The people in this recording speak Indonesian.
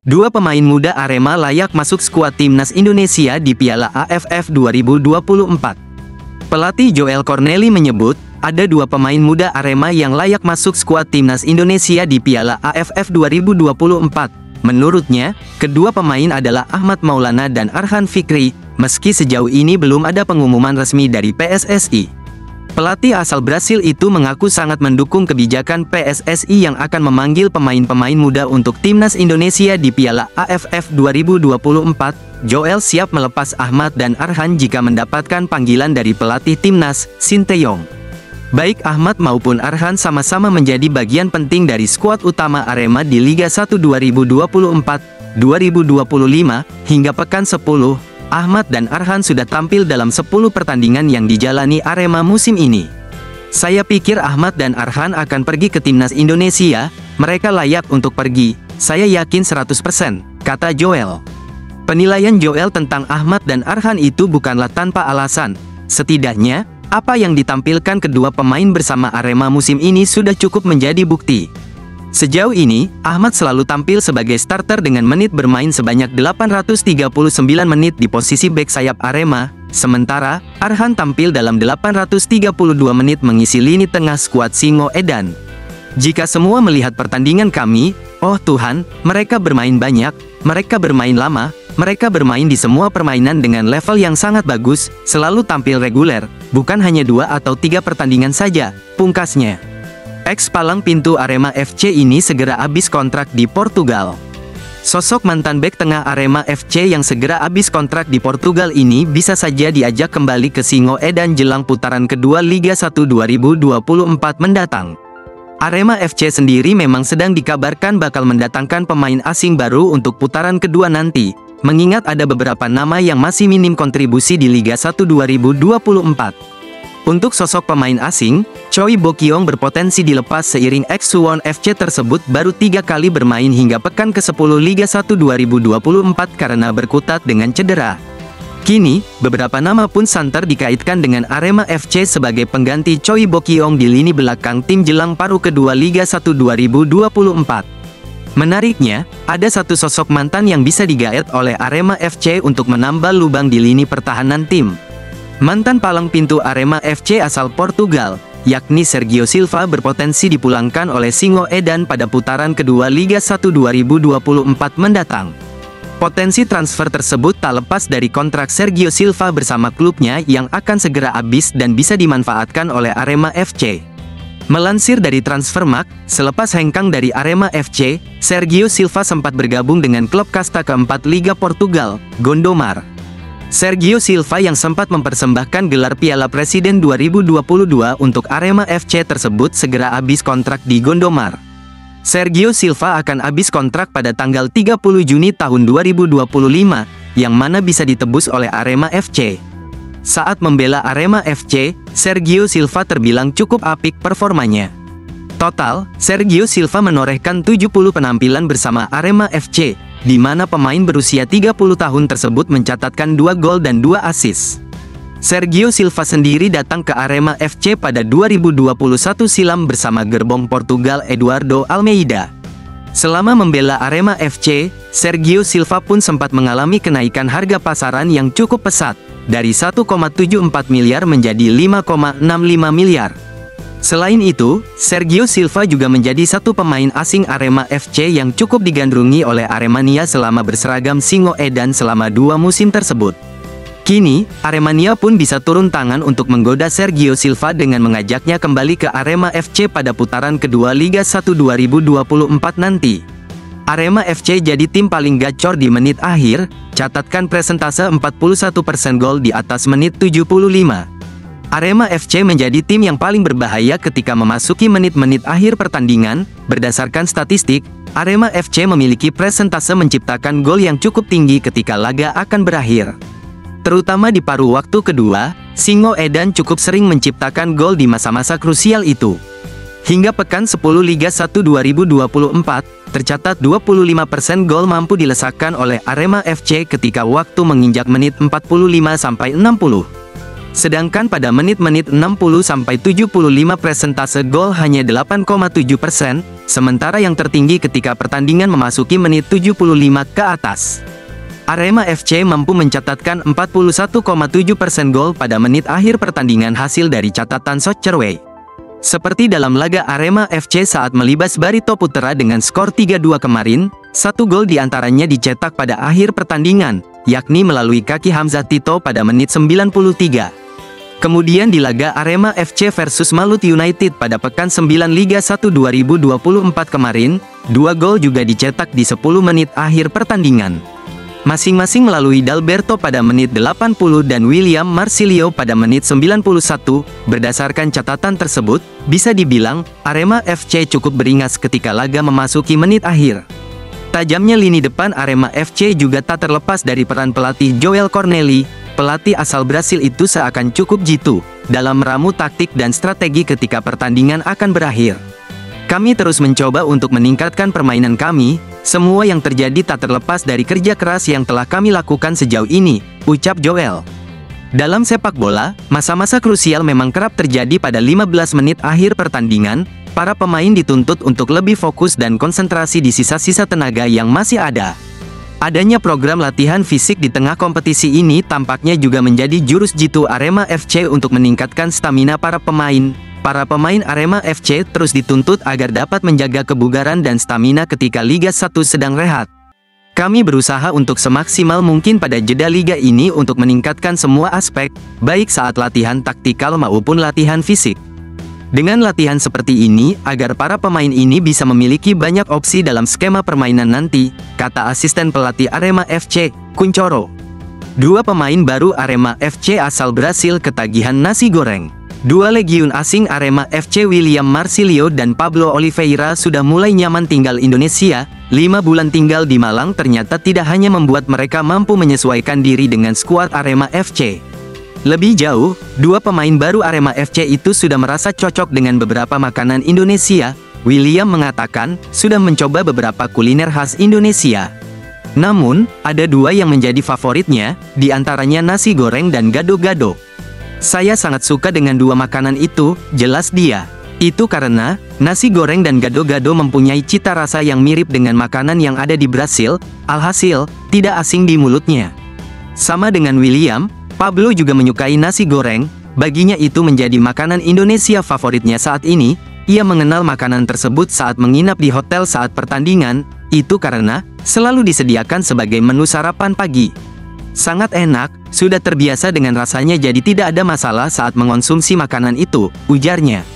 Dua pemain muda Arema layak masuk skuad timnas Indonesia di Piala AFF 2024. Pelatih Joel Corneli menyebut, ada dua pemain muda Arema yang layak masuk skuad timnas Indonesia di Piala AFF 2024. Menurutnya, kedua pemain adalah Ahmad Maulana dan Arhan Fikri, meski sejauh ini belum ada pengumuman resmi dari PSSI. Pelatih asal Brasil itu mengaku sangat mendukung kebijakan PSSI yang akan memanggil pemain-pemain muda untuk timnas Indonesia di Piala AFF 2024. Joel siap melepas Ahmad dan Arhan jika mendapatkan panggilan dari pelatih timnas, Sinteyong. Baik Ahmad maupun Arhan sama-sama menjadi bagian penting dari skuad utama Arema di Liga 1 2024-2025. Hingga pekan 10, Ahmad dan Arhan sudah tampil dalam 10 pertandingan yang dijalani Arema musim ini. Saya pikir Ahmad dan Arhan akan pergi ke timnas Indonesia, mereka layak untuk pergi, saya yakin 100%, kata Joel. Penilaian Joel tentang Ahmad dan Arhan itu bukanlah tanpa alasan. Setidaknya, apa yang ditampilkan kedua pemain bersama Arema musim ini sudah cukup menjadi bukti. Sejauh ini, Ahmad selalu tampil sebagai starter dengan menit bermain sebanyak 839 menit di posisi bek sayap Arema, sementara Arhan tampil dalam 832 menit mengisi lini tengah skuad Singo Edan. Jika semua melihat pertandingan kami, oh Tuhan, mereka bermain banyak, mereka bermain lama, mereka bermain di semua permainan dengan level yang sangat bagus, selalu tampil reguler, bukan hanya 2 atau 3 pertandingan saja, pungkasnya. Ex-palang pintu Arema FC ini segera habis kontrak di Portugal. Sosok mantan bek tengah Arema FC yang segera habis kontrak di Portugal ini bisa saja diajak kembali ke Singo Edan jelang putaran kedua Liga 1 2024 mendatang. Arema FC sendiri memang sedang dikabarkan bakal mendatangkan pemain asing baru untuk putaran kedua nanti, mengingat ada beberapa nama yang masih minim kontribusi di Liga 1 2024. Untuk sosok pemain asing, Choi Bokyong berpotensi dilepas seiring ex-Suwon FC tersebut baru 3 kali bermain hingga pekan ke-10 Liga 1 2024 karena berkutat dengan cedera. Kini, beberapa nama pun santer dikaitkan dengan Arema FC sebagai pengganti Choi Bokyong di lini belakang tim jelang paruh kedua Liga 1 2024. Menariknya, ada satu sosok mantan yang bisa digaet oleh Arema FC untuk menambal lubang di lini pertahanan tim. Mantan palang pintu Arema FC asal Portugal, yakni Sergio Silva berpotensi dipulangkan oleh Singo Edan pada putaran kedua Liga 1 2024 mendatang. Potensi transfer tersebut tak lepas dari kontrak Sergio Silva bersama klubnya yang akan segera habis dan bisa dimanfaatkan oleh Arema FC. Melansir dari Transfermarkt, selepas hengkang dari Arema FC, Sergio Silva sempat bergabung dengan klub kasta keempat Liga Portugal, Gondomar. Sergio Silva yang sempat mempersembahkan gelar Piala Presiden 2022 untuk Arema FC tersebut segera habis kontrak di Gondomar. Sergio Silva akan habis kontrak pada tanggal 30 Juni tahun 2025, yang mana bisa ditebus oleh Arema FC. Saat membela Arema FC, Sergio Silva terbilang cukup apik performanya. Total, Sergio Silva menorehkan 70 penampilan bersama Arema FC, di mana pemain berusia 30 tahun tersebut mencatatkan 2 gol dan 2 assist. Sergio Silva sendiri datang ke Arema FC pada 2021 silam bersama gerbong Portugal Eduardo Almeida. Selama membela Arema FC, Sergio Silva pun sempat mengalami kenaikan harga pasaran yang cukup pesat, dari 1,74 miliar menjadi 5,65 miliar. Selain itu, Sergio Silva juga menjadi satu pemain asing Arema FC yang cukup digandrungi oleh Aremania selama berseragam Singo Edan selama 2 musim tersebut. Kini, Aremania pun bisa turun tangan untuk menggoda Sergio Silva dengan mengajaknya kembali ke Arema FC pada putaran kedua Liga 1 2024 nanti. Arema FC jadi tim paling gacor di menit akhir, catatkan presentase 41% gol di atas menit 75. Arema FC menjadi tim yang paling berbahaya ketika memasuki menit-menit akhir pertandingan. Berdasarkan statistik, Arema FC memiliki presentase menciptakan gol yang cukup tinggi ketika laga akan berakhir. Terutama di paruh waktu kedua, Singo Edan cukup sering menciptakan gol di masa-masa krusial itu. Hingga pekan 10 Liga 1 2024, tercatat 25% gol mampu dilesakkan oleh Arema FC ketika waktu menginjak menit 45-60. Sedangkan pada menit-menit 60-75 presentase gol hanya 8,7%, sementara yang tertinggi ketika pertandingan memasuki menit 75 ke atas. Arema FC mampu mencatatkan 41,7% gol pada menit akhir pertandingan hasil dari catatan Soccerway. Seperti dalam laga Arema FC saat melibas Barito Putra dengan skor 3-2 kemarin, 1 gol diantaranya dicetak pada akhir pertandingan, yakni melalui kaki Hamzah Tito pada menit 93. Kemudian di laga Arema FC versus Malut United pada pekan 9 Liga 1 2024 kemarin, 2 gol juga dicetak di 10 menit akhir pertandingan. Masing-masing melalui Dalberto pada menit 80 dan William Marsilio pada menit 91. Berdasarkan catatan tersebut, bisa dibilang, Arema FC cukup beringas ketika laga memasuki menit akhir. Tajamnya lini depan Arema FC juga tak terlepas dari peran pelatih Joel Cornelli. Pelatih asal Brasil itu seakan cukup jitu dalam meramu taktik dan strategi ketika pertandingan akan berakhir. Kami terus mencoba untuk meningkatkan permainan kami. Semua yang terjadi tak terlepas dari kerja keras yang telah kami lakukan sejauh ini, ucap Joel. Dalam sepak bola, masa-masa krusial memang kerap terjadi pada 15 menit akhir pertandingan. Para pemain dituntut untuk lebih fokus dan konsentrasi di sisa-sisa tenaga yang masih ada. Adanya program latihan fisik di tengah kompetisi ini tampaknya juga menjadi jurus jitu Arema FC untuk meningkatkan stamina para pemain. Para pemain Arema FC terus dituntut agar dapat menjaga kebugaran dan stamina ketika Liga 1 sedang rehat. Kami berusaha untuk semaksimal mungkin pada jeda liga ini untuk meningkatkan semua aspek, baik saat latihan taktikal maupun latihan fisik. Dengan latihan seperti ini, agar para pemain ini bisa memiliki banyak opsi dalam skema permainan nanti, kata asisten pelatih Arema FC, Kuncoro. 2 pemain baru Arema FC asal Brasil ketagihan nasi goreng. 2 legiun asing Arema FC William Marsilio dan Pablo Oliveira sudah mulai nyaman tinggal Indonesia. 5 bulan tinggal di Malang ternyata tidak hanya membuat mereka mampu menyesuaikan diri dengan skuad Arema FC. Lebih jauh, 2 pemain baru Arema FC itu sudah merasa cocok dengan beberapa makanan Indonesia. William mengatakan, sudah mencoba beberapa kuliner khas Indonesia. Namun, ada 2 yang menjadi favoritnya, diantaranya nasi goreng dan gado-gado. Saya sangat suka dengan 2 makanan itu, jelas dia. Itu karena, nasi goreng dan gado-gado mempunyai cita rasa yang mirip dengan makanan yang ada di Brasil, alhasil, tidak asing di mulutnya. Sama dengan William, Pablo juga menyukai nasi goreng, baginya itu menjadi makanan Indonesia favoritnya saat ini. Ia mengenal makanan tersebut saat menginap di hotel saat pertandingan, itu karena, selalu disediakan sebagai menu sarapan pagi. Sangat enak, sudah terbiasa dengan rasanya jadi tidak ada masalah saat mengonsumsi makanan itu, ujarnya.